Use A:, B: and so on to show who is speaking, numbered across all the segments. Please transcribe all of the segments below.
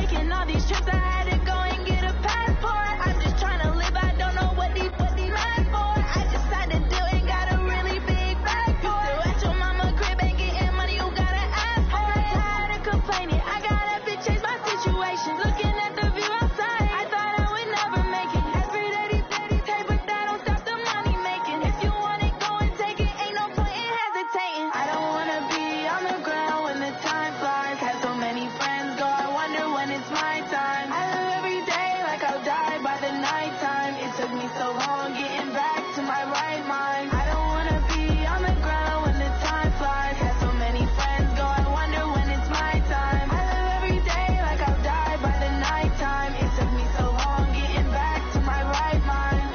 A: Taking all these trips, I had to go and get a passport. I'm just trying to live, I don't know what these mad for. I decided to do and got a really big bag for it. Still at your mama crib and getting money, you gotta ask for it. Tired of complaining, I gotta bitch change my situation. Looking at the view outside, I thought I would never make it. Every day these take, but that don't stop the money making. If you want it, go and take it, ain't no point in hesitating. I don't wanna be on the ground when the time flies. Had so many friends go, I wonder when it's my time. I live every day like I'll die by the nighttime. It took me so long getting back to my right mind. I don't wanna be on the ground when the time flies. Had so many friends go, I wonder when it's my time. I live every day like I'll die by the nighttime. It took me so long getting back to my right mind.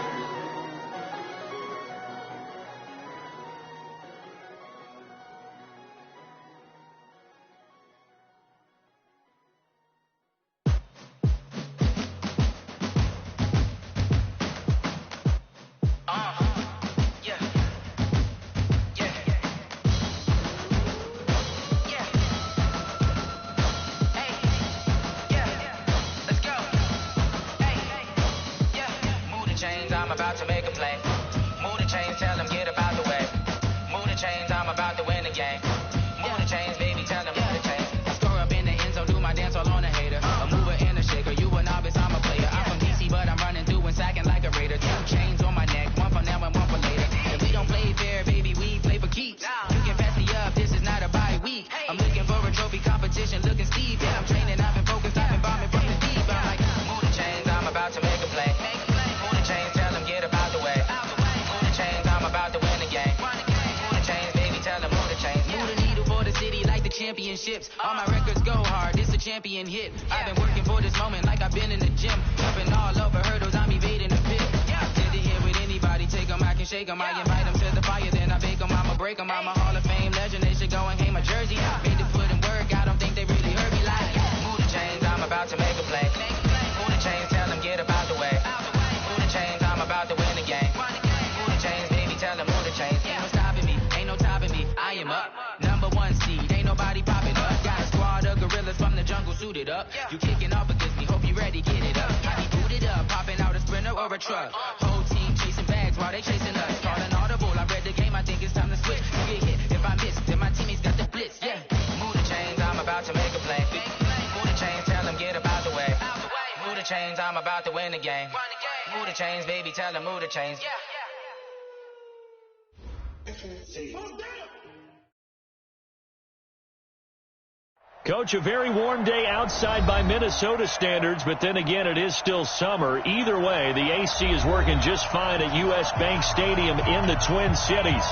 B: I'm about to make a play. Move the chains, tell them get about the way. Move the chains, I'm about to win the game. Move the chains, baby, tell them move the chains. I score up in the end zone, do my dance all on a hater. A mover and a shaker, you a novice, I'm a player. I'm from DC, but I'm running through and sacking like a raider. 2 chains on my neck, one for now and one for later. If we don't play fair, baby, we play for keeps. You can pass me up, this is not a bye week. I'm looking for a trophy competition, looking Steve. Yeah, I'm training, I've been focused, I've been bombing from the deep. I'm like, move the chains, I'm about to make a play. Move the chains, tell them get about the way. Move the chains, I'm about to win the game. Move the chains, baby, tell them move the chains. Move the needle for the city like the championships. All my records go hard, this a champion hit. I've been working for this moment like I've been in the gym. Jumping all over hurdles, I'm evading the pit. Tend to hit with anybody, take them, I can shake them. I invite them to the fire, then I bake them, I'ma break them. I'm a Hall of Fame legend, they should go and hang my jersey. Made to put in work, I don't think they really heard me like. Move the chains, I'm about to make a play. Move the chains, tell them get about the way. Move the chains, I'm about to win the game. Move the chains, baby, tell them move the chains. Ain't no stopping me, ain't no topping me. I am up, number 1 seed, ain't nobody popping up. Got a squad of gorillas from the jungle suited up. You kicking off against me, hope you ready, get it up. I be booted up, popping out a sprinter or a truck. Whole team chasing bags while they chasing us. Calling audible, I read the game, I think it's time to switch. You get hit, if I miss, then my teammates got the blitz. Yeah, move the chains, I'm about to make a play. Move the chains, tell them get about the way. Move the chains, I'm about to win the game. Move the chains, baby, tell them move the chains.
C: Coach, a very warm day outside by Minnesota standards, but then again, it is still summer. Either way, the AC is working just fine at U.S. Bank Stadium in the Twin Cities.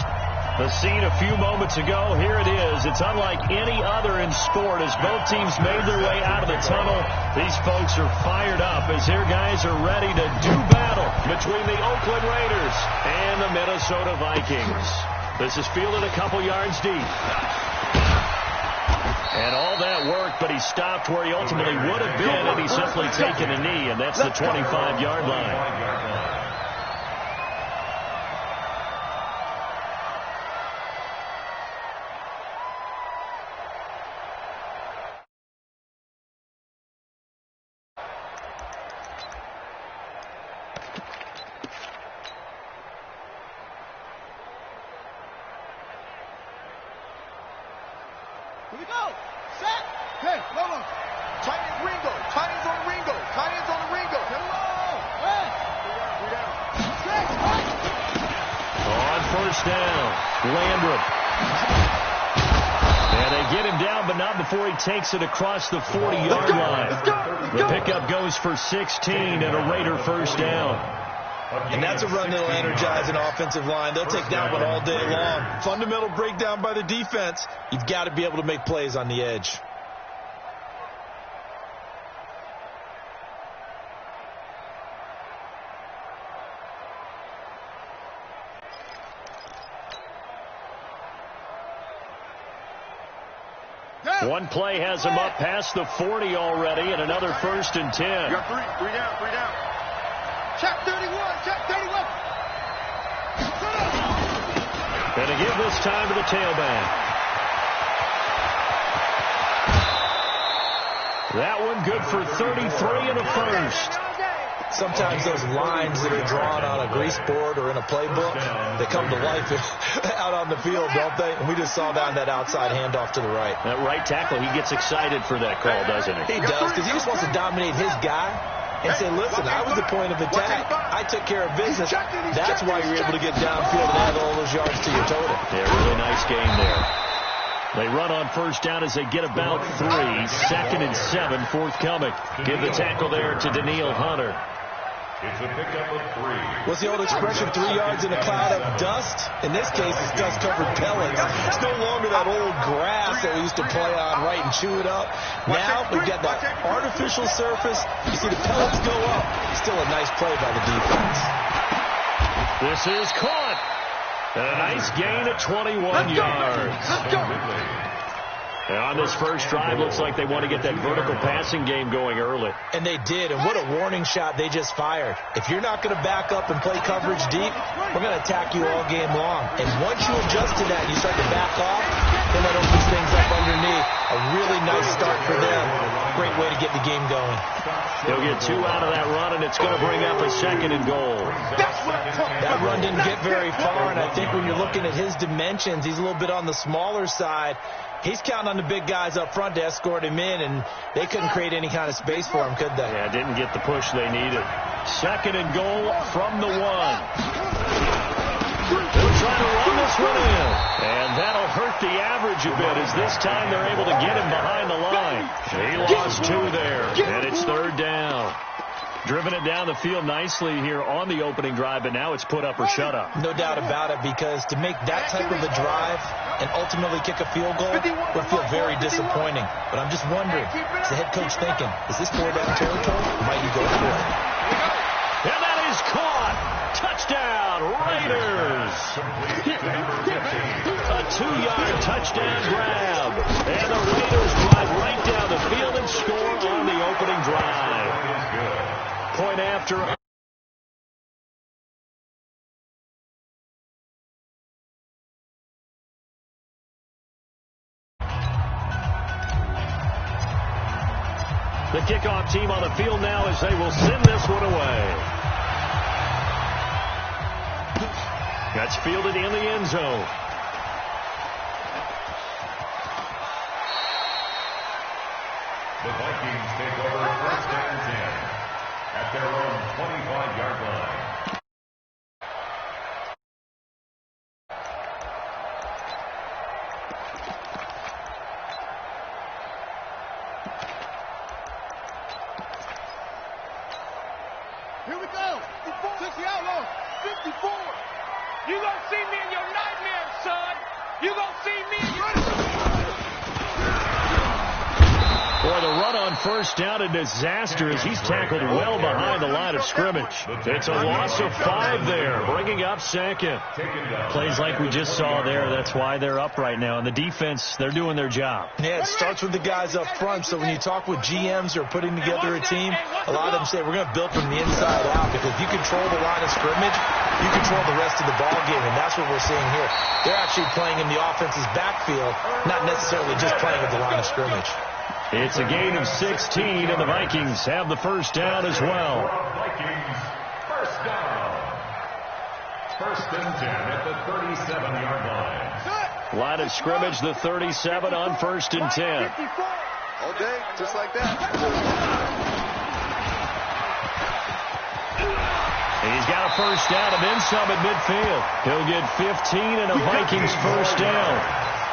C: The scene a few moments ago, here it is. It's unlike any other in sport as both teams made their way out of the tunnel. These folks are fired up as their guys are ready to do battle between the Oakland Raiders and the Minnesota Vikings. This is fielded a couple yards deep. And all that worked, but he stopped where he ultimately would have been, and he's simply taken a knee, and that's the 25-yard line.
D: Here we go. Set. Hey, no. Tight end Ringo. Tight ends on Ringo. Tight ends on Ringo. Get low. Hey. Three down.
C: On first down, Landrum. And they get him down, but not before he takes it across the 40-yard line. The pickup goes for 16 and a Raider first down.
E: And that's a run that'll energize an offensive line. They'll take that one all day long. Fundamental breakdown by the defense. You've got to be able to make plays on the edge.
C: One play has him up past the 40 already, and another 1st and 10.
D: You got three down. Check 31.
C: And to give this time to the tailback. That one good for 33 and a first.
E: Sometimes those lines that are drawn on a grease board or in a playbook, they come to life out on the field, don't they? And we just saw that outside handoff to the right.
C: That right tackle, he gets excited for that call, doesn't he?
E: He does, because he just wants to dominate his guy and say, listen, I was the point of attack. I took care of business. That's why you're able to get downfield and add all those yards to your total.
C: Yeah, really nice game there. They run on first down as they get about 3. 2nd and 7 forthcoming. Give the tackle there to Daniil Hunter.
F: It's a pickup of 3.
E: What's the old expression, 3 yards in a cloud of dust? In this case, it's dust-covered pellets. It's no longer that old grass that we used to play on, right, and chew it up. Now we've got that artificial surface. You see the pellets go up. Still a nice play by the defense.
C: This is caught. And a nice gain of 21 yards.
D: Let's go.
C: And on this first drive, looks like they want to get that vertical passing game going early.
E: And they did, and what a warning shot they just fired. If you're not going to back up and play coverage deep, we're going to attack you all game long. And once you adjust to that and you start to back off, then that opens things up underneath. A really nice start for them. Great way to get the game going.
C: They'll get 2 out of that run, and it's going to bring up a 2nd and goal.
E: That run didn't get very far, and I think when you're looking at his dimensions, he's a little bit on the smaller side. He's counting on the big guys up front to escort him in, and they couldn't create any kind of space for him, could they?
C: Yeah, didn't get the push they needed. 2nd and goal from the 1. They'll try to run this one in, and that'll hurt the average a bit, as this time they're able to get him behind the line. He lost 2 there, and it's 3rd down. Driven it down the field nicely here on the opening drive, but now it's put up or shut up.
E: No doubt about it, because to make that type of a drive and ultimately kick a field goal would feel very disappointing. But I'm just wondering, is the head coach thinking, is this 4-down territory? Might he go for it?
C: And that is caught. Touchdown, Raiders. A 2-yard touchdown grab. And the Raiders drive right down the field and score on the opening drive. Point after. The kickoff team on the field now as they will send this one away. That's fielded in the end zone.
F: The Vikings take over 1st and 10 at their own 25-yard line.
D: Here we go. 60 outlaws. 54. You gonna see me in your nightmares, son. You gonna see me in your...
C: Boy, the run on first down, a disaster as he's tackled well behind the line of scrimmage. It's a loss of 5 there, bringing up 2nd. Plays like we just saw there, that's why they're up right now. And the defense, they're doing their job.
E: Yeah, it starts with the guys up front. So when you talk with GMs who are putting together a team, a lot of them say we're going to build from the inside out, because if you control the line of scrimmage, you control the rest of the ball game, and that's what we're seeing here. They're actually playing in the offense's backfield, not necessarily just playing at the line of scrimmage.
C: It's a gain of 16, and the Vikings have the first down as well.
F: Vikings, first down. 1st and 10 at the 37-yard line.
C: Line of scrimmage, the 37 on 1st and 10.
D: All day, just like that.
C: He's got a first down and then some at midfield. He'll get 15 and a Vikings first down.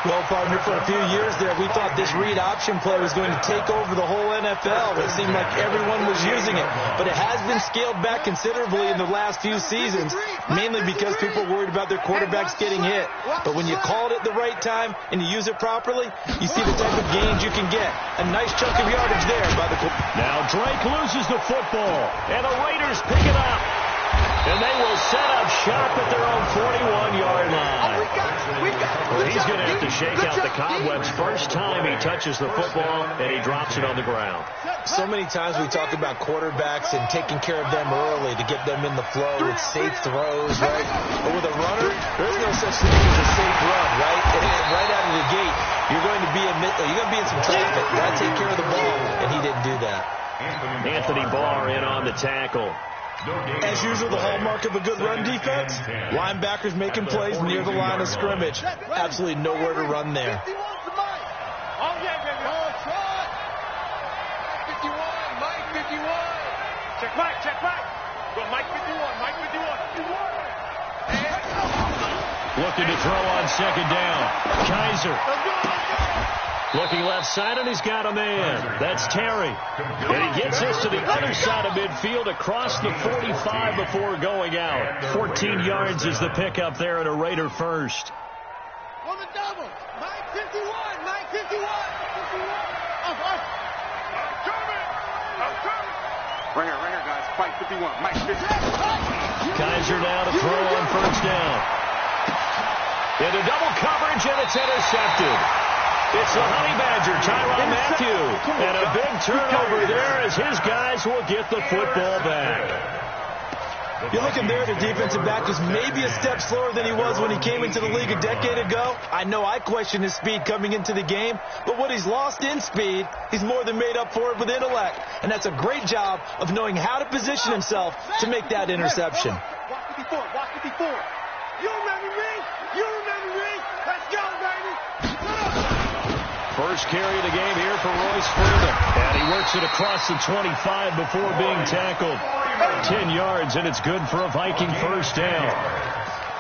E: Well, partner, for a few years there, we thought this read option play was going to take over the whole NFL. It seemed like everyone was using it. But it has been scaled back considerably in the last few seasons, mainly because people are worried about their quarterbacks getting hit. But when you call it at the right time and you use it properly, you see the type of gains you can get. A nice chunk of yardage there by the...
C: Now Drake loses the football, and the Raiders pick it up. And they will set up shop at their own 41-yard line. Well, he's going to have to shake out the cobwebs first time he touches the football, and he drops it on the ground.
E: So many times we talk about quarterbacks and taking care of them early to get them in the flow with safe throws, right? But with a runner, there's no such thing as a safe run, right? And right out of the gate, you're going to be in some traffic. You got to take care of the ball, and he didn't do that.
C: Anthony Barr in on the tackle.
E: As usual, the hallmark of a good run defense, linebackers making plays near the line of scrimmage. Absolutely nowhere to run there.
D: Oh, yeah, baby. Oh, try. 51, Mike 51. Check Mike. Go, Mike 51, Mike 51.
C: Looking to throw on second down. Kaiser. Looking left side, and he's got a man. That's Terry. And he gets us to the other side of midfield across the 45 before going out. 14 yards is the pickup there, and a Raider first.
D: On the double. Mike 51. I'm coming. Right here, guys. Mike 51. Mike 51.
C: Kaiser now to throw on first down. Into double coverage, and it's intercepted. It's the Honey Badger, Tyrann Mathieu. And a big turnover there as his guys will get the football back.
E: You're looking there, the defensive back is maybe a step slower than he was when he came into the league a decade ago. I know I questioned his speed coming into the game, but what he's lost in speed, he's more than made up for it with intellect. And that's a great job of knowing how to position himself to make that interception.
D: Walk 54. You remember me? Let's go, baby.
C: First carry of the game here for Royce Freeman. And he works it across the 25 before being tackled. 10 yards, and it's good for a Viking first down.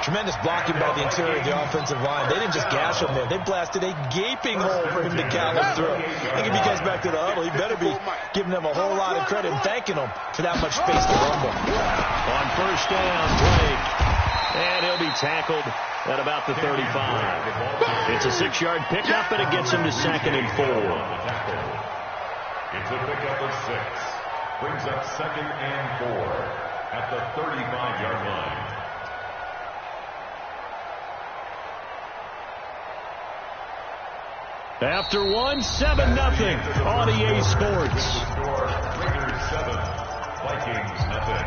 E: Tremendous blocking by the interior of the offensive line. They didn't just gash him there. They blasted a gaping hole for him to callop through. I think if he comes back to the huddle, he better be giving them a whole lot of credit and thanking them for that much space to rumble.
C: On first down, Blake. And he'll be tackled at about the 35. It's a 6-yard pickup, and it gets him to 2nd and 4.
F: It's a pickup of 6. Brings up 2nd and 4 at the 35-yard line.
C: After 7-0 on EA Sports.
F: Raiders 7, Vikings nothing.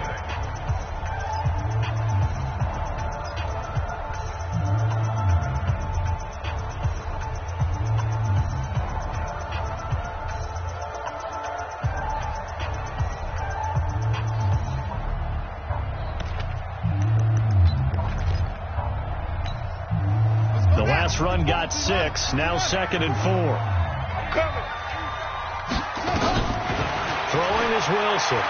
C: Run got 6, now 2nd and 4. Throwing is Wilson.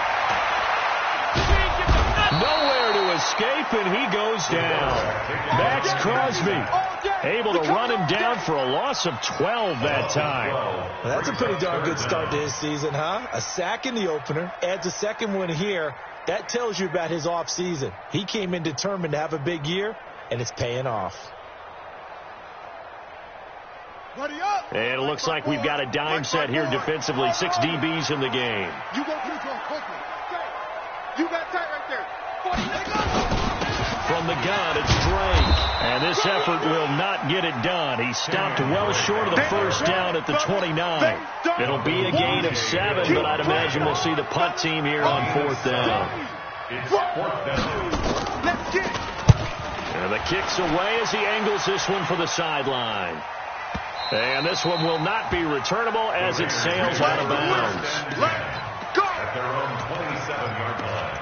C: Nowhere to escape, and he goes down. Max Crosby able to run him down for a loss of 12 that time.
E: Well, that's a pretty darn good start to his season, huh? A sack in the opener, adds a second one here. That tells you about his offseason. He came in determined to have a big year, and it's paying off.
C: And it looks like we've got a dime set here defensively. 6 DBs in the game.
D: You go quickly. You got tight right there.
C: From the gun, it's Drake. And this effort will not get it done. He stopped well short of the first down at the 29. It'll be a gain of 7, but I'd imagine we'll see the punt team here on 4th down.
F: It's 4th down.
D: Let's get it.
C: And the kick's away as he angles this one for the sideline. And this one will not be returnable as it sails out of bounds.
F: At their own 27-yard line.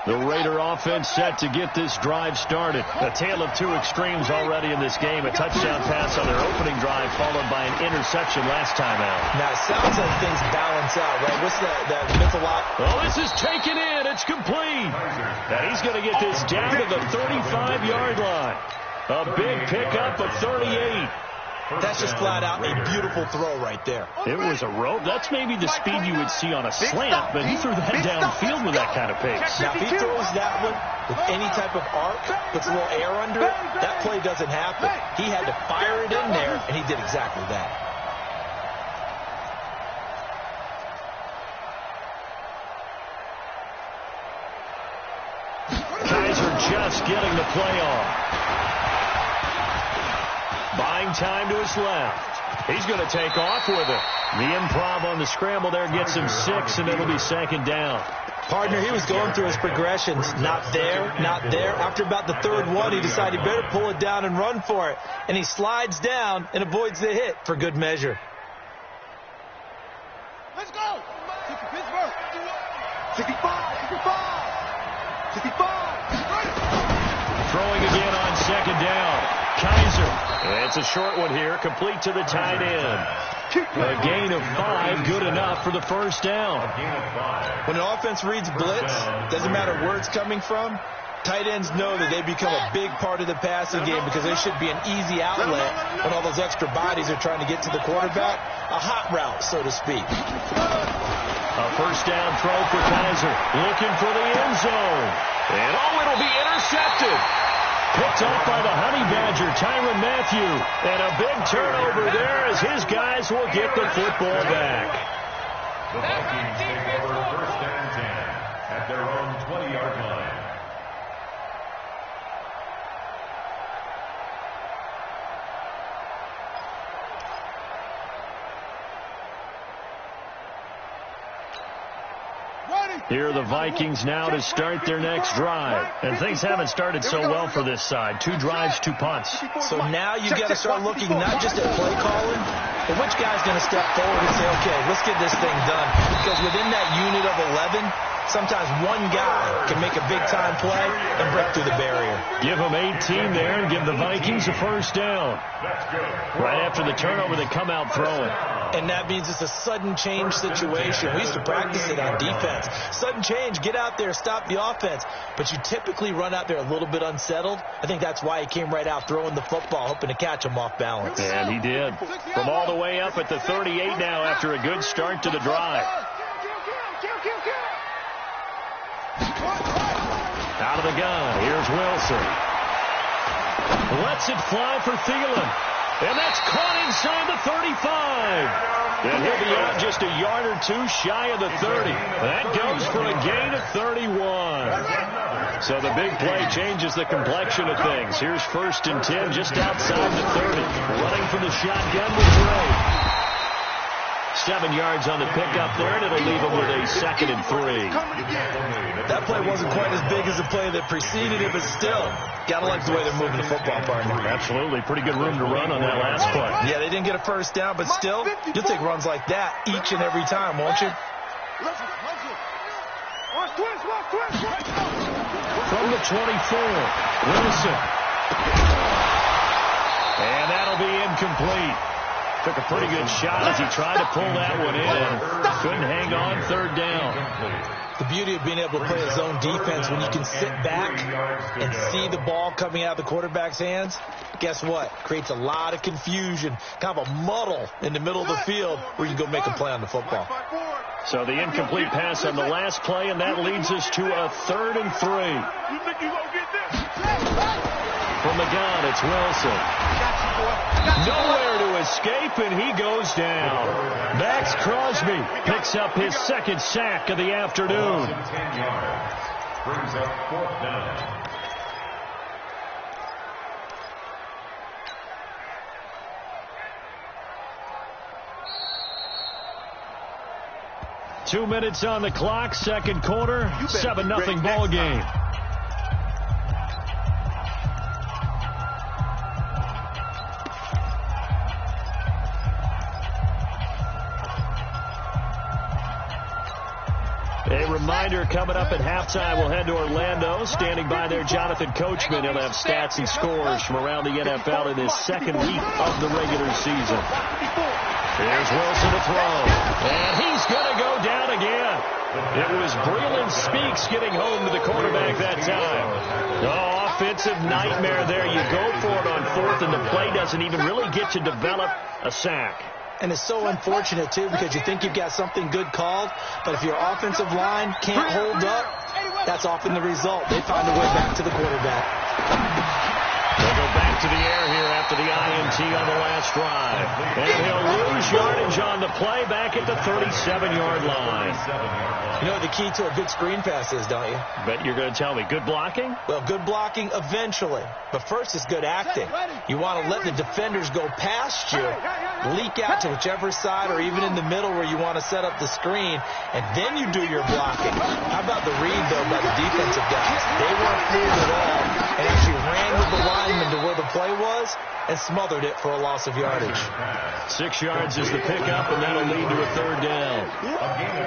C: The Raider offense set to get this drive started. A tale of 2 extremes already in this game. A touchdown pass on their opening drive followed by an interception last time out.
E: Now, it sounds like things balance out, right? What's that mythological?
C: Oh, this is taken in. It's complete. And he's going to get this down to the 35-yard line. A big pickup of 38.
E: That's just flat out a beautiful throw right there.
C: It was a rope. That's maybe the speed you would see on a slant, but he threw that downfield with that kind of pace.
E: Now, if he throws that one with any type of arc, puts a little air under it, that play doesn't happen. He had to fire it in there, and he did exactly that.
C: Just getting the play off. Buying time to his left. He's going to take off with it. The improv on the scramble there gets him 6, and it'll be second down.
E: Partner, he was going through his progressions. Not there, not there. After about the third one, he decided he better pull it down and run for it. And he slides down and avoids the hit for good measure.
D: Let's go. Pittsburgh. 65, 65, 65.
C: Throwing again on second down. Kaiser. It's a short one here, complete to the tight end. A gain of 5, good enough for the first down.
E: When an offense reads blitz, doesn't matter where it's coming from, tight ends know that they become a big part of the passing game because there should be an easy outlet when all those extra bodies are trying to get to the quarterback. A hot route, so to speak.
C: A first down throw for Kaiser. Looking for the end zone. And it'll be intercepted. Picked off by the Honey Badger, Tyrann Mathieu. And a big turnover there as his guys will get the football back.
F: The Vikings take over first and 10 at their own 20-yard line.
C: Here are the Vikings now to start their next drive. And things haven't started so well for this side. 2 drives, 2 punts.
E: So now you've got to start looking not just at play calling, but which guy's going to step forward and say, okay, let's get this thing done. Because within that unit of 11, sometimes one guy can make a big-time play and break through the barrier.
C: Give them 18 there and give the Vikings a first down. Right after the turnover, they come out throwing.
E: And that means it's a sudden change situation. We used to practice it on defense. Sudden change, get out there, stop the offense. But you typically run out there a little bit unsettled. I think that's why he came right out throwing the football, hoping to catch him off balance.
C: And he did. From all the way up at the 38 now after a good start to the drive. Out of the gun, here's Wilson. Lets it fly for Thielen. And that's caught inside the 35. And he'll be out just a yard or 2 shy of the 30. That goes for a gain of 31. So the big play changes the complexion of things. Here's first and 10 just outside the 30. Running from the shotgun with Drake. 7 yards on the pickup there, and it'll leave him with a second and 3.
E: That play wasn't quite as big as the play that preceded it, but still, gotta like the way they're moving the football, partner.
C: Absolutely. Pretty good room to run on that last play.
E: Yeah, they didn't get a first down, but still, you'll take runs like that each and every time, won't you?
C: From the 24, Wilson. And that'll be incomplete. Took a pretty good shot as he tried to pull that one in. Couldn't hang on, third down.
E: The beauty of being able to play his own defense when you can sit back and see the ball coming out of the quarterback's hands, guess what? Creates a lot of confusion, kind of a muddle in the middle of the field where you can go make a play on the football.
C: So the incomplete pass on the last play, and that leads us to a 3rd and 3. From the gun, it's Wilson. Nowhere to escape, and he goes down. Max Crosby picks up his 2nd sack of the afternoon.
F: 10 yards. Brings up 4th down.
C: Two minutes on the clock, second quarter, 7-0 ball game. A reminder, coming up at halftime, we'll head to Orlando. Standing by there, Jonathan Coachman. He'll have stats and scores from around the NFL in his 2nd week of the regular season. Here's Wilson to throw. And he's going to go down again. It was Breland Speaks getting home to the quarterback that time. Oh, off defensive nightmare there. You go for it on fourth, and the play doesn't even really get to develop a sack.
E: And it's so unfortunate, too, because you think you've got something good called, but if your offensive line can't hold up, that's often the result. They find a way back to the quarterback.
C: They'll go back to the air here after the INT on the last drive. And he'll lose yardage on the play back at the 37-yard line.
E: You know what the key to a good screen pass is, don't you?
C: Bet you're going to tell me. Good blocking?
E: Well, good blocking eventually. But first is good acting. You want to let the defenders go past you, leak out to whichever side or even in the middle where you want to set up the screen, and then you do your blocking. How about the read, though, by the defensive guys? They weren't fooled at all and actually ran with the lineman to where the play was and smothered it for a loss of yardage.
C: 6 yards is the pickup, and that'll lead to a third down.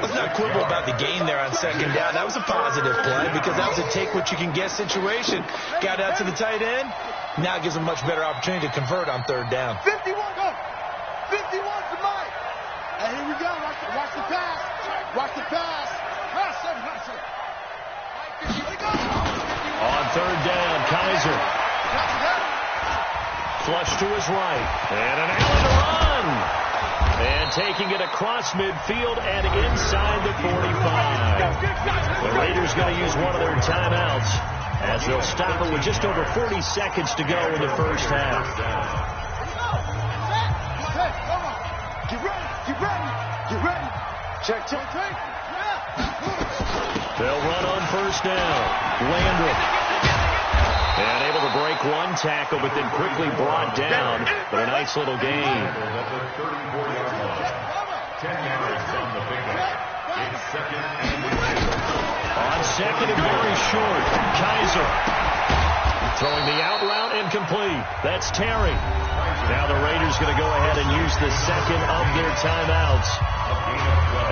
E: Let's not quibble about the gain there on second down. That was a positive play because that was a take-what-you-can-get situation. Got out to the tight end. Now it gives them a much better opportunity to convert on third down.
D: 51, go. 51 to Mike. And here we go. Watch the pass. Watch the pass.
C: On third down, Kaiser. Flush to his right. And an alley to run. And taking it across midfield and inside the 45. The Raiders going to use one of their timeouts as they'll stop it with just over 40 seconds to go in the first half.
D: Get ready. Get ready. Get ready. Check.
C: They'll run on first down. Landry. And able to break one tackle, but then quickly brought down. But a nice little gain.
F: 10 yards on the pickup. It's second and 10.
C: On second and very short. Kaiser. Throwing the out route incomplete. That's Terry. Now the Raiders going to go ahead and use the second of their timeouts,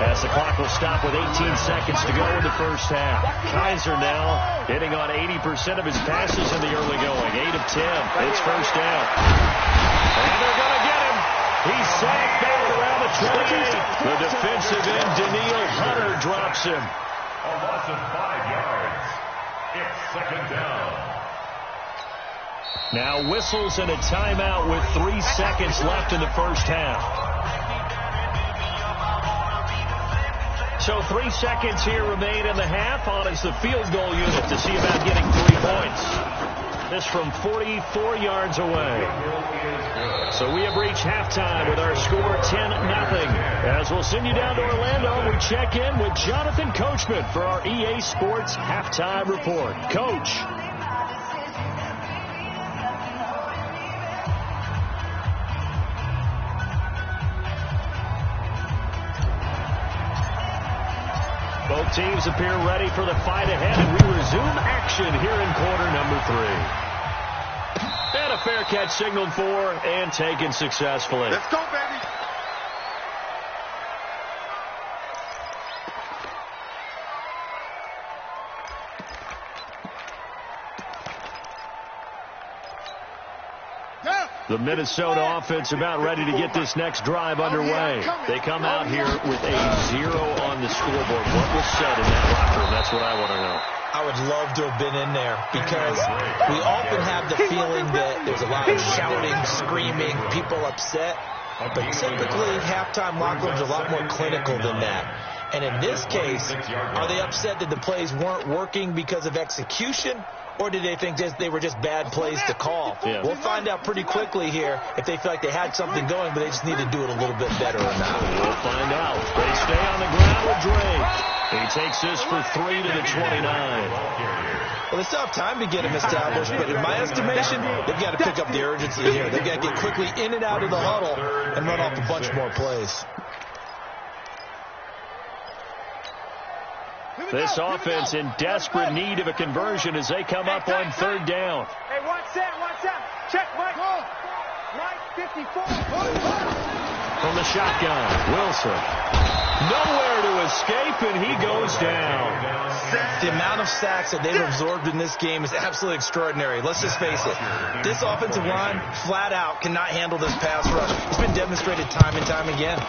C: as the clock will stop with 18 seconds to go in the first half. Kaiser now hitting on 80% of his passes in the early going. 8 of 10. It's first down. And they're going to get him. He's sacked back around the 28. The defensive end, Daniil Hunter, drops him.
F: A loss of 5 yards. It's second down.
C: Now whistles and a timeout with 3 seconds left in the first half. So 3 seconds here remain in the half on as the field goal unit to see about getting 3 points. This from 44 yards away. So we have reached halftime with our score 10-0. As we'll send you down to Orlando, we check in with Jonathan Coachman for our EA Sports Halftime Report. Coach. Both teams appear ready for the fight ahead, and we resume action here in quarter number 3. And a fair catch signaled for and taken successfully.
D: Let's go, baby.
C: The Minnesota offense about ready to get this next drive underway. They come out here with a 0 on the scoreboard. What was said in that locker room? That's what I want to know.
E: I would love to have been in there because we often have the feeling that there's a lot of shouting, screaming, people upset. But typically, halftime locker rooms are a lot more clinical than that. And in this case, are they upset that the plays weren't working because of execution? Or did they think they were just bad plays to call?
C: Yeah.
E: We'll find out pretty quickly here if they feel like they had something going, but they just need to do it a little bit better or not.
C: We'll find out. They stay on the ground with Drake. He takes this for 3 to the 29.
E: Well, they still have time to get him established, but in my estimation, they've got to pick up the urgency here. They've got to get quickly in and out of the huddle and run off a bunch more plays.
C: This offense in desperate need of a conversion as they come up on third down.
D: Hey, watch that. Check, Mike. Mike, 54.
C: From the shotgun, Wilson. Nowhere to escape, and he goes down.
E: The amount of sacks that they've absorbed in this game is absolutely extraordinary. Let's just face it. This offensive line, flat out, cannot handle this pass rush. It's been demonstrated time and time again.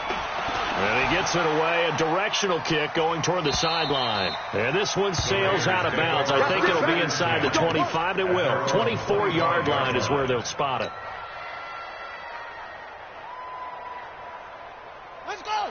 C: And he gets it away, a directional kick going toward the sideline. And this one sails out of bounds. I think it'll be inside the 25. It will. 24-yard line is where they'll spot it.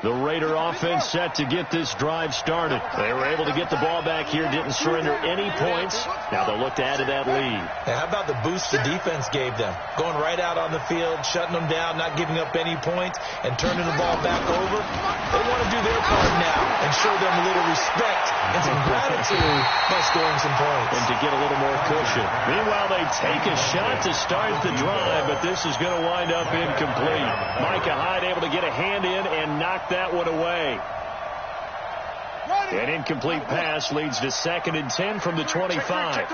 C: The Raider offense set to get this drive started. They were able to get the ball back here, didn't surrender any points. Now they'll look to add to that lead.
E: And how about the boost the defense gave them? Going right out on the field, shutting them down, not giving up any points, and turning the ball back over. They want to do their part now and show them a little respect and some gratitude by scoring some points.
C: And to get a little more cushion. Meanwhile, they take a shot to start the drive, but this is going to wind up incomplete. Micah Hyde able to get a hand in and knock that one away. An incomplete pass leads to 2nd and 10 from the 25.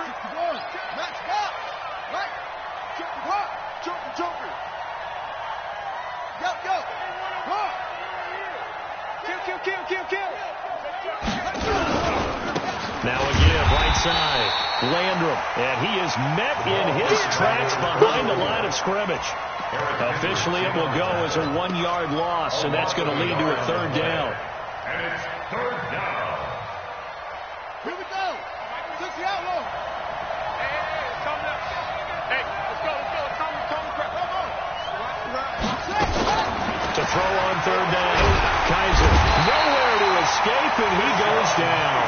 C: Now again, right side, Landrum, and he is met in his tracks behind the line of scrimmage. Officially, it will go as a 1-yard loss, and that's going to lead to a 3rd down.
F: And it's 3rd down.
D: Here we go. 60 out low. Hey, come up. Hey, let's go.
C: To throw on 3rd down, Kaiser nowhere to escape, and he goes down.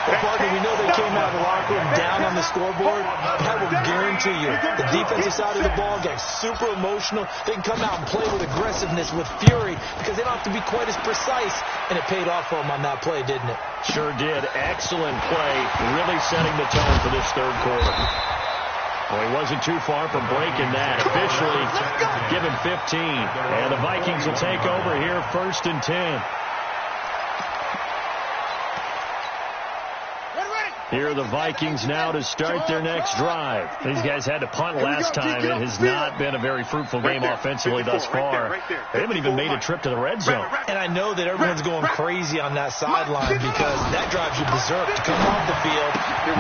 E: Well, partner, we know they came out of the locker room down on the scoreboard. I will guarantee you, the defensive side of the ball got super emotional. They can come out and play with aggressiveness, with fury, because they don't have to be quite as precise. And it paid off for them on that play, didn't it?
C: Sure did. Excellent play, really setting the tone for this 3rd quarter. Well, he wasn't too far from breaking that. Officially given 15. And the Vikings will take over here, 1st and 10. Here are the Vikings now to start their next drive. These guys had to punt last time. It has not been a very fruitful game offensively thus far. They haven't even made a trip to the red zone.
E: And I know that everyone's going crazy on that sideline because that drives you berserk to come off the field,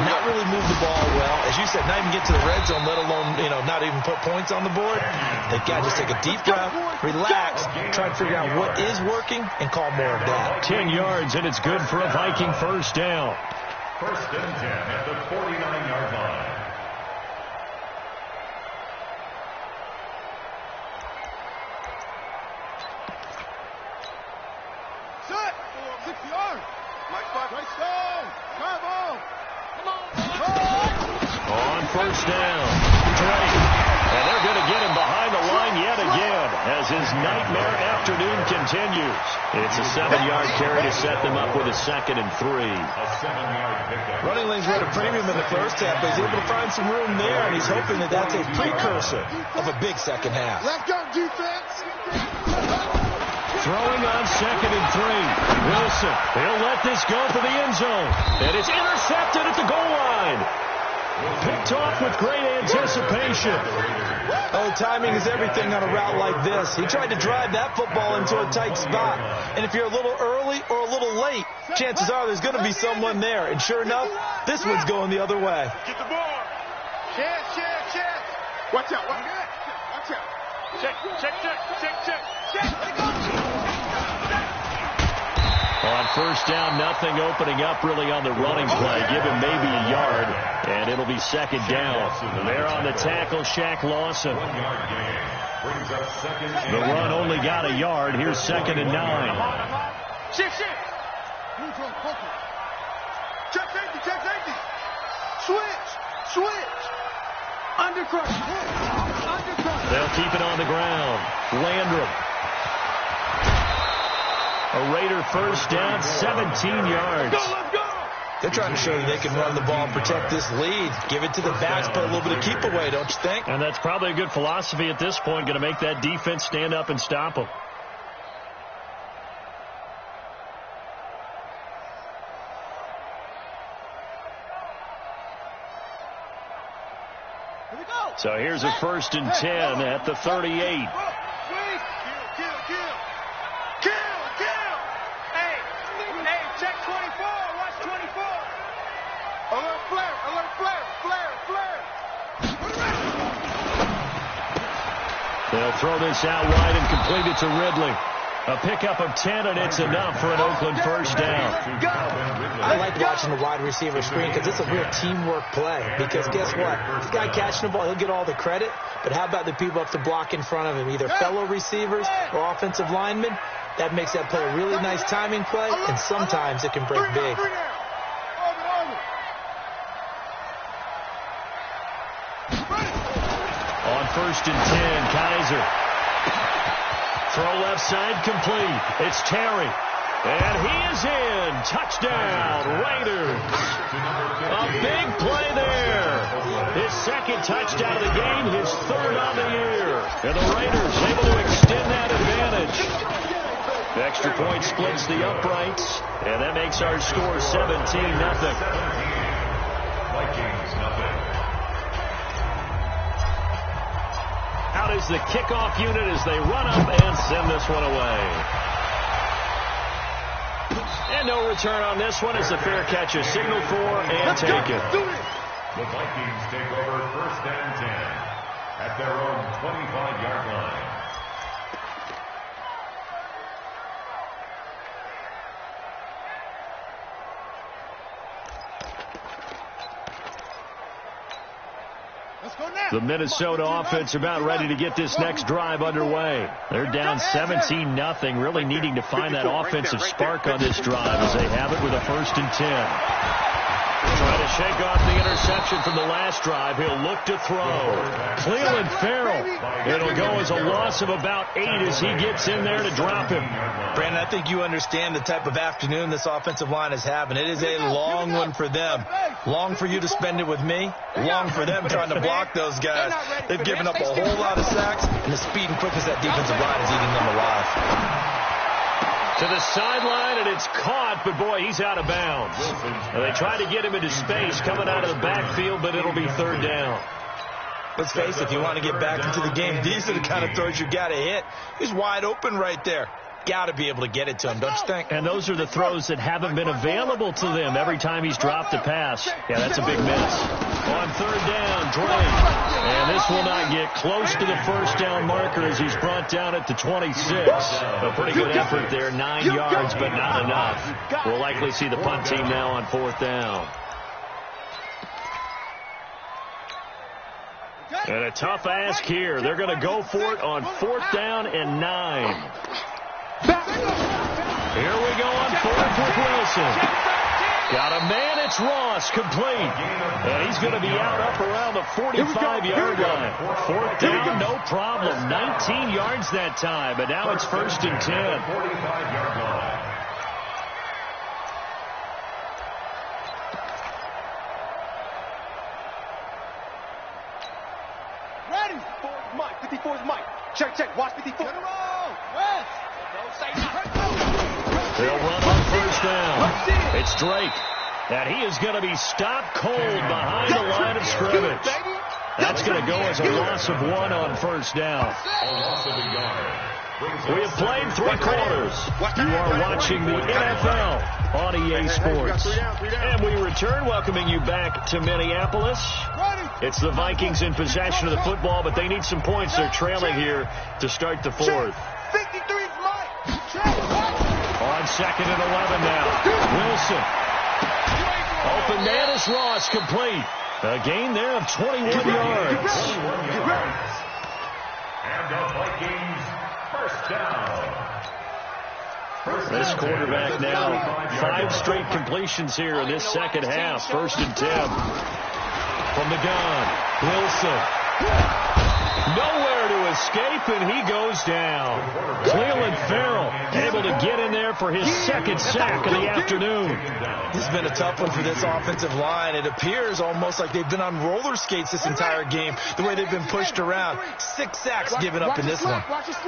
E: not really move the ball well. As you said, not even get to the red zone, let alone, not even put points on the board. They've got to just take a deep breath, relax, try to figure out what is working, and call more of that.
C: 10 yards, and it's good for a Viking 1st down.
F: 1st and 10 at the 49-yard line.
D: Set. 60 yards. Mike Fox. Right stone. Drive on. Come on.
C: On 1st down. Drake. And they're going to get him behind the line yet again as his nightmare afternoon continues. It's a 7-yard carry to set them up with a 2nd and 3.
F: A 7-yard pickup.
E: Running lanes were at a premium in the first half, but he's able to find some room there, and he's hoping that that's a precursor of a big second half.
D: Left guard defense.
C: Throwing on 2nd and 3. Wilson, he'll let this go for the end zone. And it's intercepted at the goal line. Picked off with great anticipation.
E: Oh, timing is everything on a route like this. He tried to drive that football into a tight spot. And if you're a little early or a little late, chances are there's going to be someone there. And sure enough, this one's going the other way.
D: Get the ball. Chance. Watch out. Watch out. Check.
C: On 1st down, nothing opening up really on the running play. Give him maybe a yard, and it'll be 2nd down. There on the tackle, Shaq Lawson.
F: 1-yard gain. Brings up 2nd and
C: The run only got a yard. Here's 2nd and 9.
D: Shit. Check safety. Switch. Undercut.
C: They'll keep it on the ground. Landrum. A Raider 1st down, 17 yards.
D: Let's go.
E: They're trying to show that they can run the ball and protect this lead. Give it to the backs, put a little bit of keep away, don't you think?
C: And that's probably a good philosophy at this point, going to make that defense stand up and stop them.
D: Here we go.
C: So here's a 1st and 10 at the 38.
D: Kill. Hey, check 24. Watch 24. Alert flare.
C: They'll throw this out wide and complete it to Ridley. A pickup of 10, and it's enough for an Oakland first down.
E: I like watching the wide receiver screen because it's a real teamwork play. Because guess what? The guy catching the ball, he'll get all the credit. But how about the people up to block in front of him, either fellow receivers or offensive linemen? That makes that play a really nice timing play, and sometimes it can break big.
C: On 1st and 10, Kaiser. Throw left side complete. It's Terry. And he is in. Touchdown, Raiders. A big play there. His second touchdown of the game, his third on the year. And the Raiders able to extend that advantage. The extra point splits the uprights, and that makes our score 17-0.
F: Vikings nothing.
C: Out is the kickoff unit as they run up and send this one away. And no return on this one as the fair catch is signaled for and taken.
F: The Vikings take over 1st and 10 at their own 25-yard line.
C: The Minnesota offense about ready to get this next drive underway. They're down 17-0, really needing to find that offensive spark on this drive as they have it with a 1st and 10. Trying to shake off the interception from the last drive. He'll look to throw. Cleveland Farrell. It'll go as a loss of about 8 as he gets in there to drop him.
E: Brandon, I think you understand the type of afternoon this offensive line is having. It is a long one for them. Long for you to spend it with me. Long for them trying to block those guys. They've given up a whole lot of sacks, and the speed and quickness of that defensive line is eating them alive.
C: To the sideline, and it's caught, but boy, he's out of bounds. And they try to get him into space coming out of the backfield, but it'll be 3rd down.
E: Let's face it, if you want to get back into the game, these are the kind of throws you got to hit. He's wide open right there. Got to be able to get it to him, don't you think?
C: And those are the throws that haven't been available to them every time he's dropped a pass. Yeah, that's a big miss. On 3rd down, Drake. And this will not get close to the first down marker as he's brought down at the 26. A pretty good effort there, 9 yards, but not enough. We'll likely see the punt team now on 4th down. And a tough ask here. They're going to go for it on 4th down and 9. Here we go on 4th with Wilson. Got a man, it's Ross, complete. And he's going to be out up around the 45-yard line. 4th down, no problem. 19 yards that time, but now it's 1st and 10.
F: 45-yard line.
D: Ready? 54's Mike. 54's Mike. Check. Watch 54. West.
C: They'll run on 1st down. It's Drake. And he is going to be stopped cold behind the line of scrimmage. That's going to go as a loss of 1 on 1st down. We have played 3 quarters. You are watching the NFL on EA Sports. And we return, welcoming you back to Minneapolis. It's the Vikings in possession of the football, but they need some points. They're trailing here to start the 4th.
D: 53's Mike.
C: On 2nd and 11 now. Wilson. Open man is Ross, complete. A gain there of 21 yards.
F: And the Vikings first down.
C: This quarterback now, 5 straight completions here in this second half. 1st and 10. From the gun, Wilson. Nowhere to escape, and he goes down. Cleveland Farrell able to get in there for his 2nd sack of the afternoon.
E: This has been a tough one for this offensive line. It appears almost like they've been on roller skates this entire game, the way they've been pushed around. 6 sacks given up in this one.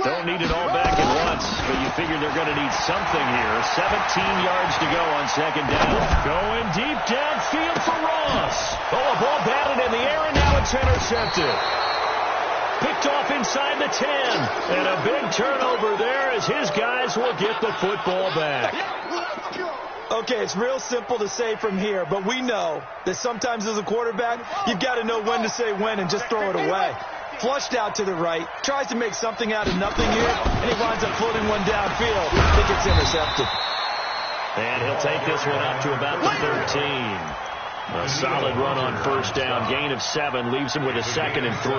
C: Don't need it all back at once, but you figure they're going to need something here. 17 yards to go on 2nd down. Going deep downfield for Ross. Oh, a ball batted in the air, and now it's intercepted. Picked off inside the 10. And a big turnover there as his guys will get the football back.
E: Okay, it's real simple to say from here, but we know that sometimes as a quarterback, you've got to know when to say when and just throw it away. Flushed out to the right. Tries to make something out of nothing here, and he winds up floating one downfield. I think it's intercepted.
C: And he'll take this one up to about the 13. A solid run on first down. Gain of 7 leaves him with a 2nd and 3.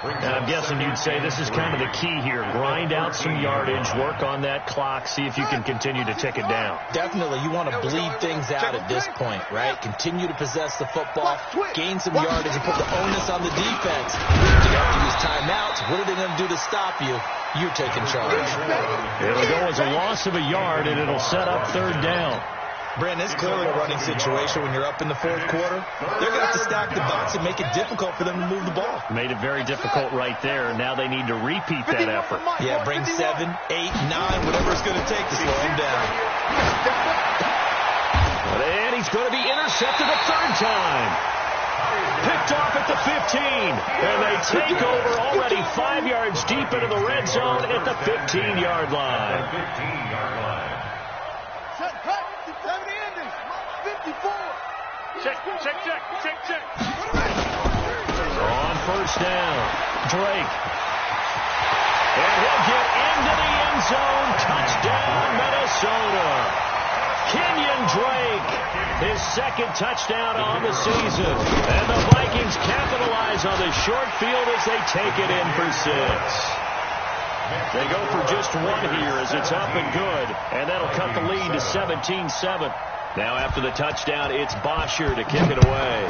C: And I'm guessing you'd say this is kind of the key here. Grind out some yardage, work on that clock, see if you can continue to tick it down.
E: Definitely. You want to bleed things out at this point, right? Continue to possess the football, gain some yardage, and put the onus on the defense. You have to use timeouts. What are they going to do to stop you? You're taking charge.
C: It'll go as a loss of a yard, and it'll set up 3rd down.
E: Brandon, it's clearly a running situation when you're up in the 4th quarter. They're going to have to stack the box and make it difficult for them to move the ball.
C: Made it very difficult right there, and now they need to repeat that effort.
E: Yeah, bring 7, 8, 9, whatever it's going to take to slow him down.
C: And he's going to be intercepted a 3rd time. Picked off at the 15, and they take over already 5 yards deep into the red zone at the 15-yard line.
D: Check.
C: On first down, Drake. And he'll get into the end zone. Touchdown, Minnesota. Kenyon Drake, his 2nd touchdown on the season. And the Vikings capitalize on the short field as they take it in for 6. They go for just 1 here as it's up and good. And that'll cut the lead to 17-7. Now after the touchdown, it's Bosher to kick it away.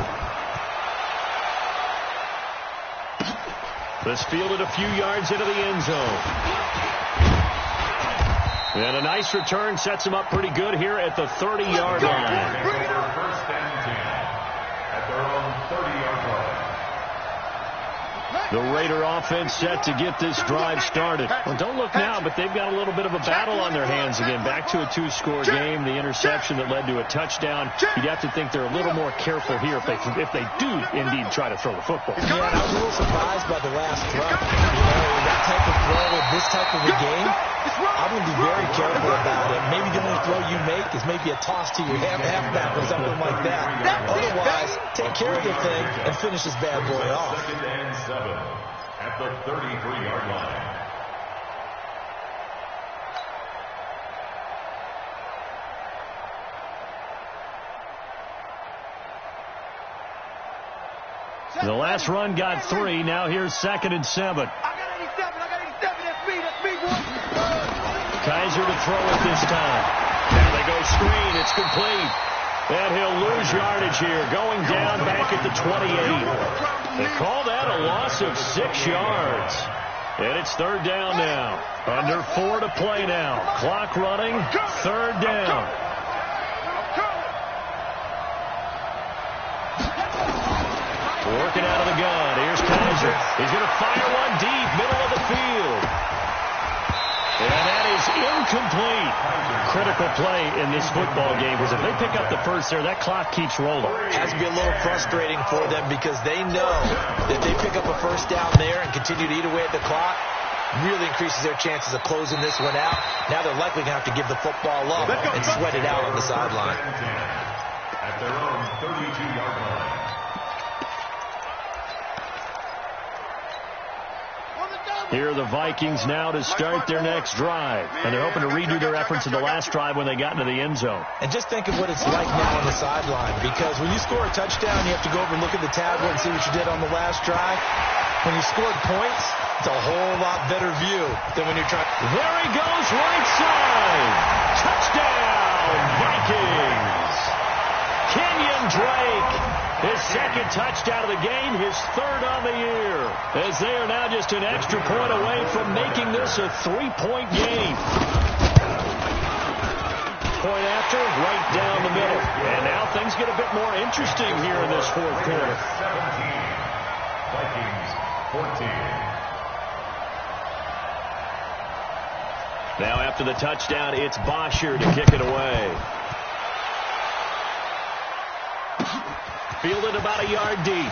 C: This fielded a few yards into the end zone. And a nice return sets him up pretty good here at the 30-yard line.
F: First and 10 at their own 30-yard line.
C: The Raider offense set to get this drive started. Well, don't look now, but they've got a little bit of a battle on their hands again. Back to a 2-score game. The interception that led to a touchdown. You'd have to think they're a little more careful here if they do indeed try to throw the football.
E: Yeah, I was a little surprised by the last throw. That type of throw with this type of a game, I'm going to be very careful about it. Maybe the only throw you make is maybe a toss to your halfback or something like that. Otherwise, take care of your thing and finish this bad boy off.
F: 2nd and 7 at the 33-yard line.
C: The last run got 3. Now here's 2nd and 7.
D: I got 87. That's me, boy.
C: Kaiser to throw it this time. Now they go screen. It's complete. And he'll lose yardage here. Going down back at the 28. They call that a loss of 6 yards. And it's 3rd down now. Under 4 to play now. Clock running. 3rd down. Working out of the gun. Here's Kaiser. He's going to fire one deep, middle of the field. And that is incomplete. Critical play in this football game, because if they pick up the first there, that clock keeps rolling.
E: Has to be a little frustrating for them because they know that they pick up a first down there and continue to eat away at the clock, really increases their chances of closing this one out. Now they're likely going to have to give the football up and sweat it out on the sideline.
F: At their own 32-yard line.
C: Here are the Vikings now to start their next drive. And they're hoping to redo their efforts in the last drive when they got into the end zone.
E: And just think of what it's like now on the sideline, because when you score a touchdown, you have to go over and look at the tablet and see what you did on the last drive. When you scored points, it's a whole lot better view than when you're trying.
C: There he goes, right side. Touchdown, Vikings. Kenyon Drake, his 2nd touchdown of the game, his 3rd on the year, as they are now just an extra point away from making this a 3-point game. Point after, right down the middle. And now things get a bit more interesting here in this 4th quarter.
F: 17, Vikings 14.
C: Now after the touchdown, it's Bosher to kick it away. Fielded about a yard deep.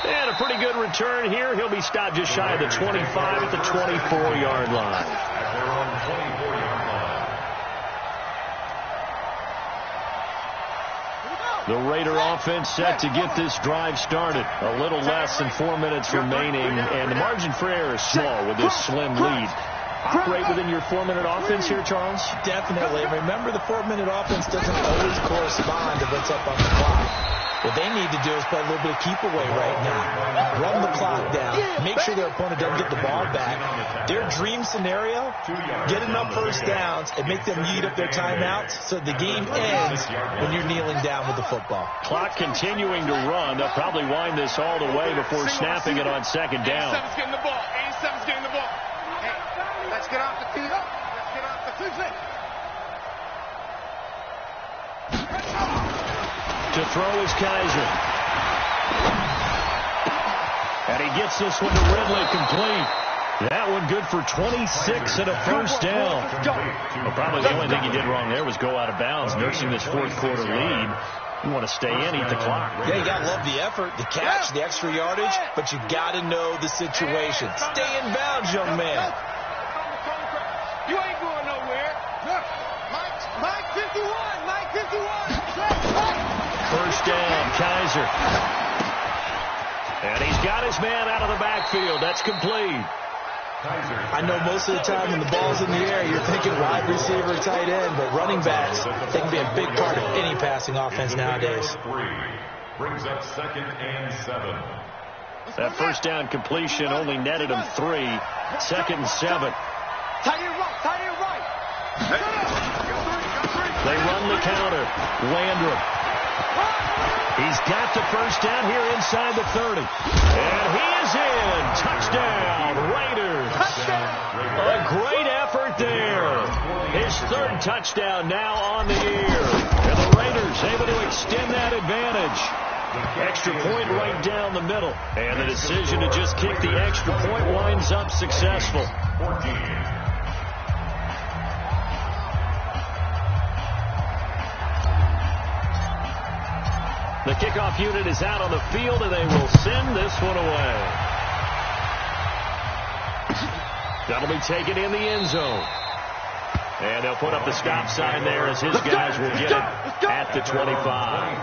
C: And a pretty good return here. He'll be stopped just shy of the 25 at the 24-yard line.
F: At their own 24-yard line.
C: The Raider offense set to get this drive started. A little less than 4 minutes remaining, and the margin for error is small with this slim lead. Operate within your 4-minute offense here, Charles?
E: Definitely. Remember, the 4-minute offense doesn't always correspond to what's up on the clock. What they need to do is play a little bit of keep away right now. Run the clock down. Make sure their opponent doesn't get the ball back. Their dream scenario, get enough first downs and make them eat up their timeouts so the game ends when you're kneeling down with the football.
C: Clock continuing to run. They'll probably wind this all the way before snapping it on second down.
D: 87's getting the ball. 87's getting the ball. Hey, let's get off the field. Let's get off the field.
C: To throw is Kaiser. And he gets this one to Ridley, complete. That one good for 26 and a first down. Well, probably the only thing he did wrong there was go out of bounds, nursing this fourth quarter lead. You want to stay in, eat the clock.
E: Yeah, you got to love the effort, the catch, the extra yardage, but you got to know the situation. Stay in bounds, young man.
D: You ain't going nowhere. Mike 51. Mike 51.
C: First down, Kaiser. And he's got his man out of the backfield. That's complete.
E: I know most of the time when the ball's in the air, you're thinking wide receiver, tight end, but running backs, they can be a big part of any passing offense nowadays.
F: Brings up 2nd and 7.
C: That first down completion only netted him 3. 2nd and 7.
D: Tight end right.
C: They run the counter. Landrum. He's got the first down here inside the 30. And he is in. Touchdown, Raiders. A great effort there. His 3rd touchdown now on the year. And the Raiders able to extend that advantage. Extra point right down the middle. And the decision to just kick the extra point winds up successful.
F: 14.
C: The kickoff unit is out on the field, and they will send this one away. That'll be taken in the end zone. And they'll put up the stop sign there as his guys will get it at the 25.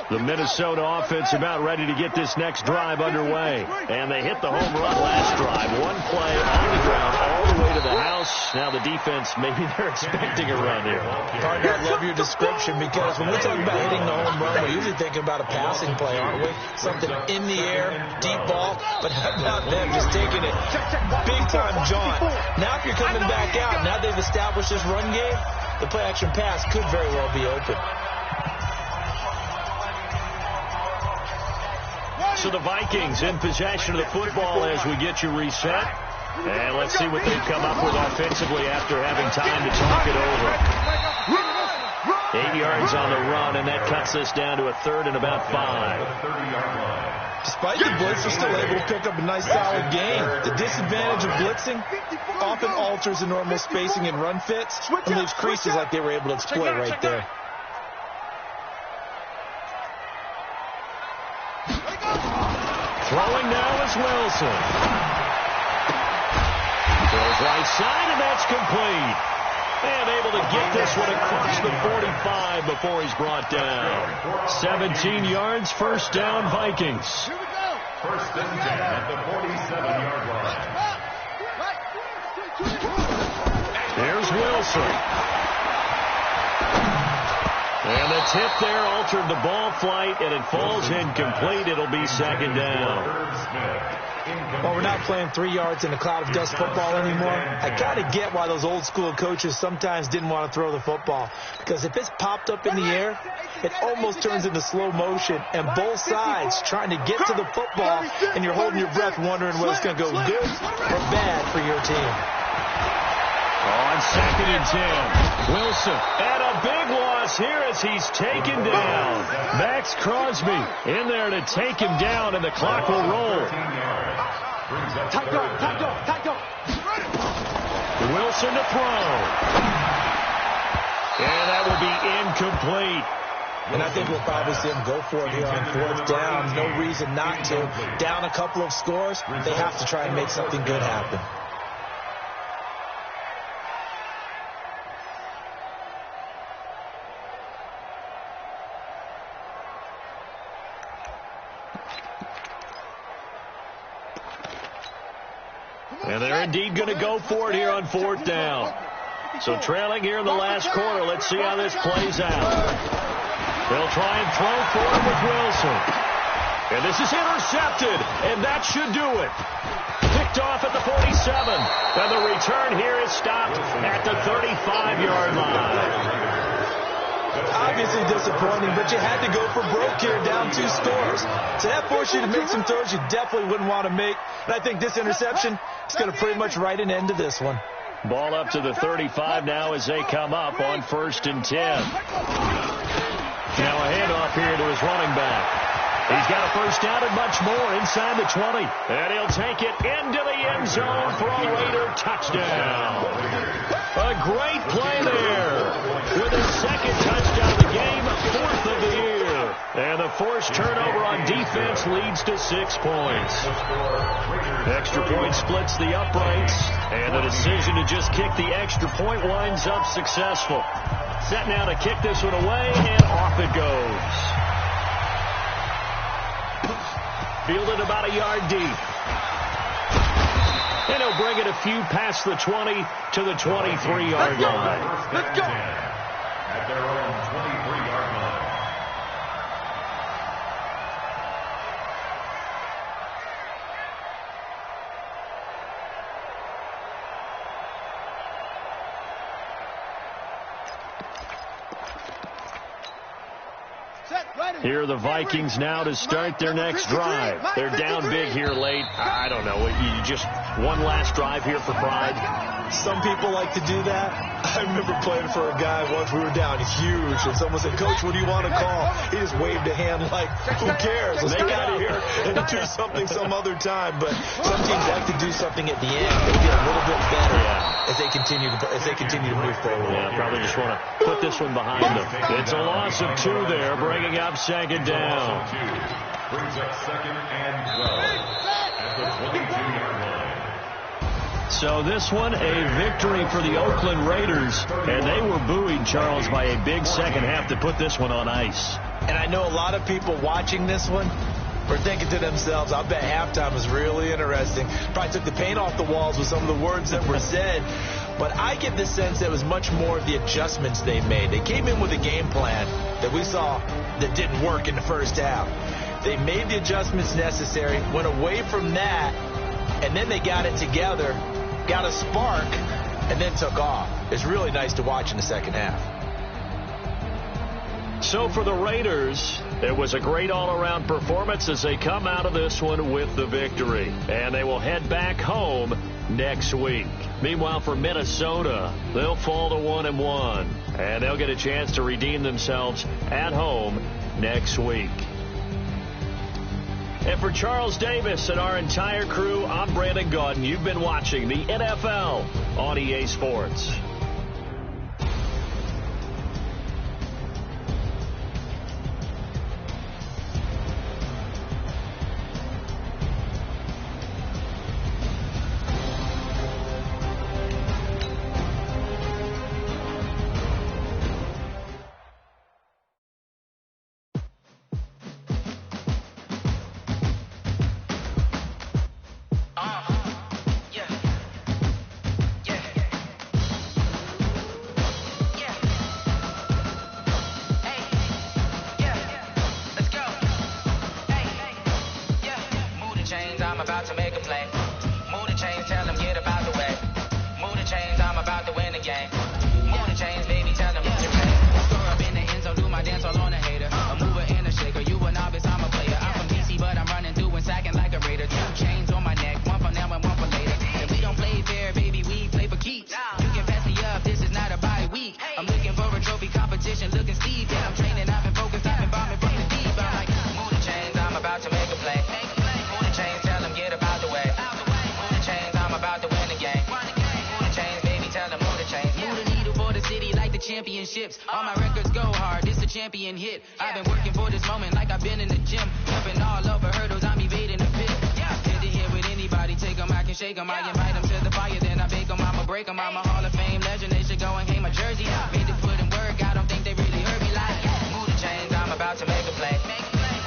C: The Minnesota offense about ready to get this next drive underway. And they hit the home run last drive. One play on the ground all the way to the house. Now the defense, maybe they're expecting a run here.
E: Partner, I love your description because when we talk about hitting the home run, we're usually thinking about a passing play, aren't we? Something in the air, deep ball. But how about them just taking it big-time jaunt? Now if you're coming back out, now they've established this run game, the play-action pass could very well be open.
C: So the Vikings in possession of the football as we get you reset. And let's see what they've come up with offensively after having time to talk it over. 8 yards on the run, and that cuts us down to a 3rd and about 5.
E: Despite the blitz, they're still able to pick up a nice solid gain. The disadvantage of blitzing often alters the normal spacing and run fits and leaves creases like they were able to exploit right there.
C: Throwing now is Wilson. Throws right side, and that's complete. And able to get this one across the 45 before he's brought down. 17 yards, first down, Vikings.
F: Here we go. First and 10 at the 47-yard line.
C: There's Wilson. And the tip there altered the ball flight, and it falls incomplete. It'll be second down.
E: Well, we're not playing 3 yards in a cloud of dust football anymore. I kind of get why those old school coaches sometimes didn't want to throw the football. Because if it's popped up in the air, it almost turns into slow motion. And both sides trying to get to the football, and you're holding your breath wondering whether it's going to go good or bad for your team.
C: On 2nd and 10, Wilson, and a big loss here as he's taken down. Max Crosby in there to take him down, and the clock will roll.
D: Tight go.
C: Wilson to throw. And that will be incomplete.
E: And I think we'll probably see them go for it here on 4th down. No reason not to. Down a couple of scores, they have to try and make something good happen.
C: And they're indeed going to go for it here on 4th down. So trailing here in the last quarter. Let's see how this plays out. They'll try and throw for it with Wilson. And this is intercepted, and that should do it. Picked off at the 47. And the return here is stopped at the 35-yard line.
E: Obviously disappointing, but you had to go for broke here, down 2 scores. So that forced you to make some throws you definitely wouldn't want to make. And I think this interception is going to pretty much write an end to this one.
C: Ball up to the 35 now as they come up on 1st and 10. Now a handoff here to his running back. He's got a first down and much more inside the 20. And he'll take it into the end zone for a Raider touchdown. A great play there with his 2nd touchdown of the game, 4th of the year. And the forced turnover on defense leads to 6 points. Extra point splits the uprights, and the decision to just kick the extra point winds up successful. Set now to kick this one away, and off it goes. Fielded about a yard deep. And he'll bring it a few past the 20 to the 23-yard line.
F: Let's go. At their own 23-yard line.
C: Here are the Vikings now to start their next drive. They're down big here late. I don't know. You just one last drive here for pride.
E: Some people like to do that. I remember playing for a guy once. We were down huge, and someone said, "Coach, what do you want to call?" He just waved a hand like, "Who cares? Let's get out of here and do something some other time." But some teams like to do something at the end. They get a little bit better as they continue to move forward.
C: Yeah, probably just want to put this one behind them. It's a loss of 2 there, bringing up 2nd down.
F: Brings up 2nd and 12 at the 22-yard line.
C: So this one, a victory for the Oakland Raiders, and they were buoyed, Charles, by a big second half to put this one on ice.
E: And I know a lot of people watching this one were thinking to themselves, I bet halftime was really interesting. Probably took the paint off the walls with some of the words that were said. But I get the sense that it was much more of the adjustments they made. They came in with a game plan that we saw that didn't work in the first half. They made the adjustments necessary, went away from that, and then they got it together, got a spark, and then took off. It's really nice to watch in the second half.
C: So for the Raiders, it was a great all-around performance as they come out of this one with the victory. And they will head back home next week. Meanwhile, for Minnesota, they'll fall to 1-1. And they'll get a chance to redeem themselves at home next week. And for Charles Davis and our entire crew, I'm Brandon Gaudin. You've been watching the NFL on EA Sports.
B: hips. All my records go hard, this a champion hit. I've been working for this moment like I've been in the gym. Jumping all over hurdles, I'm evading the pit. Head to head with anybody, take them, I can shake them. I invite them to the fire, then I bake them, I'ma break them. I'm a Hall of Fame legend, they should go and hang my jersey. Made to put in work, I don't think they really heard me like. Move the chains, I'm about to make a play.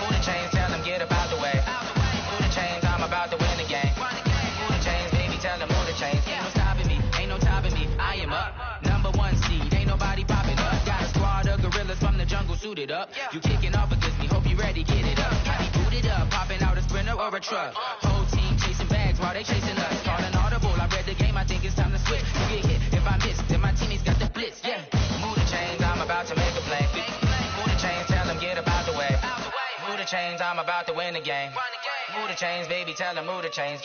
B: Move the chains, tell them get up out the way. Move the chains, I'm about to win the game. Move the chains, baby, tell them move the chains. Ain't no stopping me, ain't no topping me. I am up, #1 seed, ain't nobody popping up. Got a squad of gorillas from the jungle suited up. You kicking off against me, hope you ready, get it up. I be booted up, popping out a Sprinter or a truck. Whole team chasing bags while they chasing us. Calling audible, I read the game, I think it's time to switch. You get hit, if I miss, then my teammates got the blitz, yeah. Move the chains, I'm about to make a play. Move the chains, tell them get up out the way. Move the chains, I'm about to win the game. Move the chains, baby, tell them move the chains.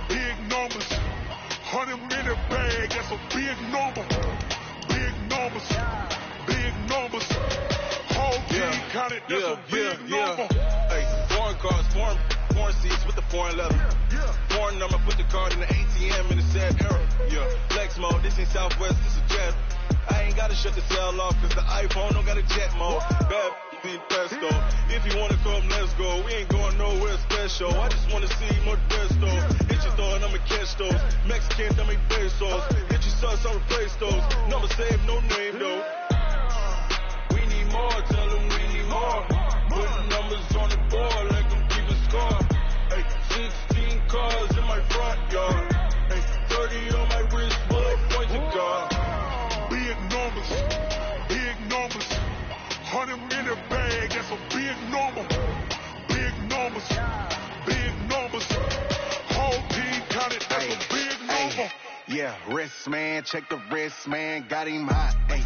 D: Big numbers, 100-minute bag, that's a big number. Big numbers, whole team counted, that's a big number.
G: Hey, foreign cars, foreign seats with the foreign leather. Foreign number, put the card in the ATM in the sad era. Flex mode, this ain't Southwest, this is jet. I ain't gotta shut the cell off, cause the iPhone don't got a jet mode. Bad need pesto. If you wanna come, let's go. We ain't going nowhere special. I just wanna see more desto. Hit your thought, I'ma catch those. Mexicans, I make pesos. Hit your sus, I'll replace those. Number save, no name though. We need more, tell them we need more. Putting numbers on the board like I'm keeping score. Hey, 16 cars in my front yard. Hey, 30 on my wrist, bullet point to God.
D: Big numbers, 100-minute bag, that's a big number. Big numbers, whole team counted, that's a big number.
G: Yeah, wrist man, check the wrist man, got him hot. Hey,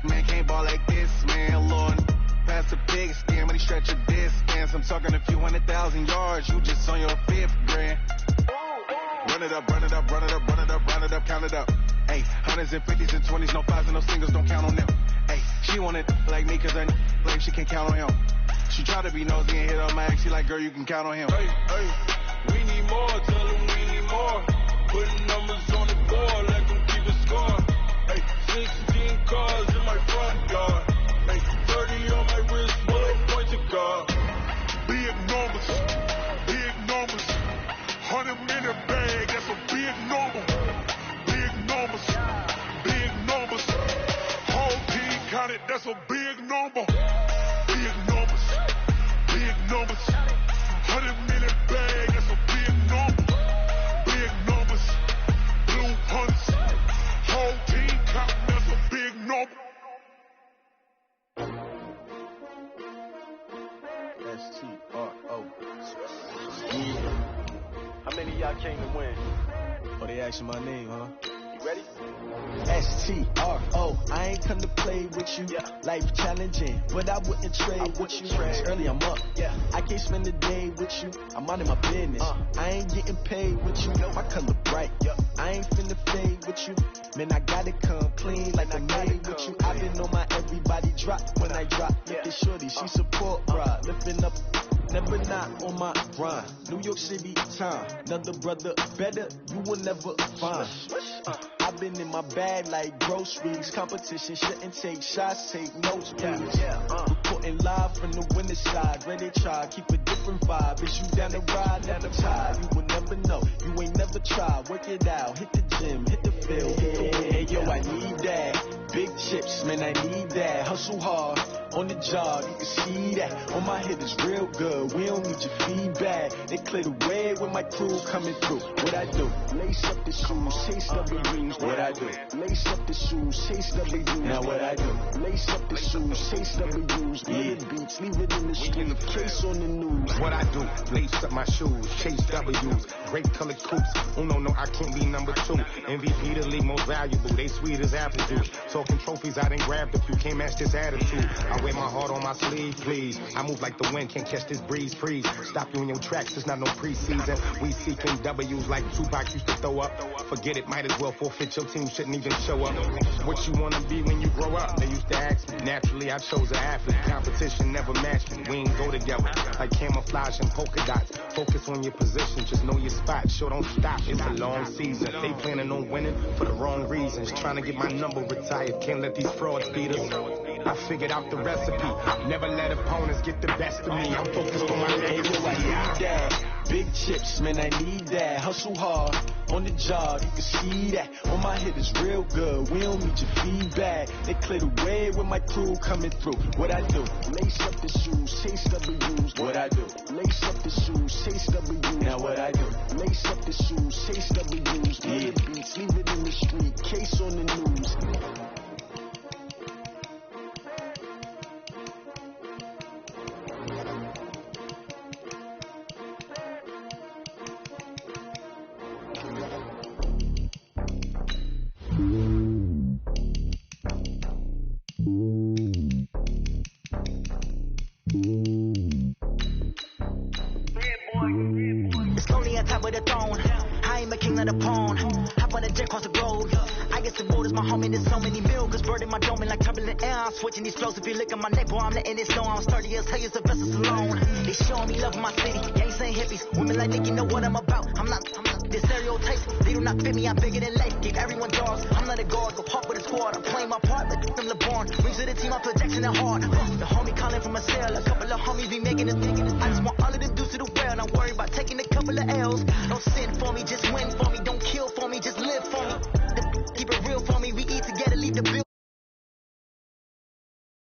G: man can't ball like this, man. Lord, pass the big skin when he stretch a distance. I'm talking a few 100,000 yards, you just on your 5th grand. Run it up, count it up. Hey, hundreds and 50s and 20s, no 5s and no singles, don't count on them. Hey, she want it like me cause her blame she can't count on him. She try to be nosy and hit on my ex, she like, girl, you can count on him. Hey, we need more, tell them we need more. Putting numbers on the board like I'm keeping score. Hey, 16 cars in my front yard. Hey, 30 on my wrist, bullet point to God.
D: Big numbers, 100-minute bag, that's a big number. Big numbers, whole team counted, that's a big number. Big numbers, 100-minute bag, that's a big number. Big numbers, blue hunts, whole team counting, that's a big number.
G: STRO.
E: How many of y'all came to win?
G: Oh, they asking my name, huh?
E: You ready?
H: STRO, I ain't come to play with you. Life challenging, but I wouldn't trade with you. Early I'm up, I can't spend the day with you. I'm minding my business. I ain't getting paid with you. My color bright, I ain't finna fade with you. Man, I gotta come clean like I made with you. I've been on my everybody drop when I drop. Look at shorty, she support, bruh. Lifting up, never not on my grind. New York City time, another brother better, you will never find. I've been in my bag like groceries. Competition shouldn't take shots, take notes, please. Reporting live from the winter side. Ready to try, keep a different vibe. Is you down the ride, down the tide? You will never know, you ain't never tried. Work it out, hit the gym, hit the field, hit the wind. Hey yo, I need that. Big chips, man, I need that. Hustle hard, on the job, you can see that. On my head is real good, we don't need your feedback. They clear the way when my crew coming through. What I do? Lace up the shoes, chase W's. What I do? Lace up the shoes, chase W's. Now what I do? Lace up the shoes, chase W's. Leave it beats, leave it in the street, case on the news.
I: What I do? Lace up my shoes, chase W's. Great colored coops. No, I can't be number 2. MVP the league most valuable. They sweet as apple juice. Talking trophies, I done grabbed a few. Can't match this attitude. I wear my heart on my sleeve, please. I move like the wind, can't catch this breeze, freeze. Stop you in your tracks, it's not no preseason. We seeking W's like Tupac used to throw up. Forget it, might as well forfeit. Your team shouldn't even show up. What you wanna be when you grow up? They used to ask me. Naturally, I chose an athlete. Competition never matched me. We ain't go together like camouflage and polka dots. Focus on your position, just know your spot. Sure, don't stop. It's a long season. They planning on winning for the wrong reasons. Trying to get my number retired. Can't let these frauds beat us. I figured out the recipe. Never let opponents get the best of me. I'm focused on my legacy.
H: I need that. Big chips, man, I need that. Hustle hard on the job, you can see that. On my head is real good. We don't need your feedback. They clear the way with my crew coming through. What I do? Lace up the shoes, chase W's. What I do? Lace up the shoes, chase W's. Now what I do? Lace up the shoes, chase W's. Yeah. Beats, leave it in the street, case on the news.
B: It's lonely on top of the throne. I ain't a king of the pawn. Hop on a jet across the globe. I guess the road is my homie. There's so many milkers birding my dome like turbulent air. I'm switching these flows. If you look at my neck, boy, I'm letting it snow. I'm sturdy as hell as the vessels alone. They showing me love in my city. Gangs ain't hippies. Women like Nick, you know what I'm about. I'm not the stereotypes. They do not fit me. I'm bigger than life. Give everyone dogs. I'm not a guard. Go hard with a squad. I'm playing my part like them LeBron. Rings to the team. I'm projecting it hard. The homie calling from a cell. A couple of homies be making it. I just want